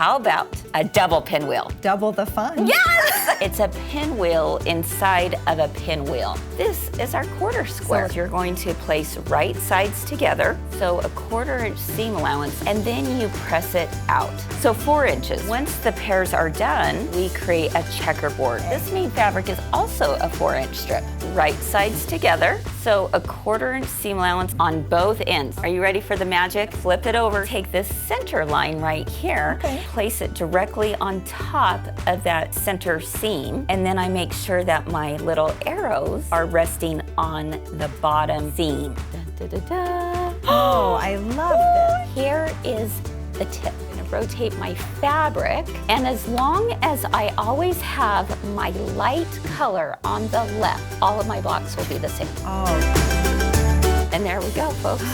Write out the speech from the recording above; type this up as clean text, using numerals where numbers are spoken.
How about a double pinwheel? Double the fun. Yes! It's a pinwheel inside of a pinwheel. This is our quarter square. So you're going to place right sides together, so a 1/4 inch seam allowance, and then you press it out. So 4 inches. Once the pairs are done, we create a checkerboard. This main fabric is also a 4-inch strip. Right sides together, so a 1/4 inch seam allowance on both ends. Are you ready for the magic? Flip it over, take this center line right here, place it directly on top of that center seam, and then I make sure that my little arrows are resting on the bottom seam. Dun, da, da, da. Oh, I love this. Here is the tip. I'm gonna rotate my fabric, and as long as I always have my light color on the left, all of my blocks will be the same. Oh. And there we go, folks.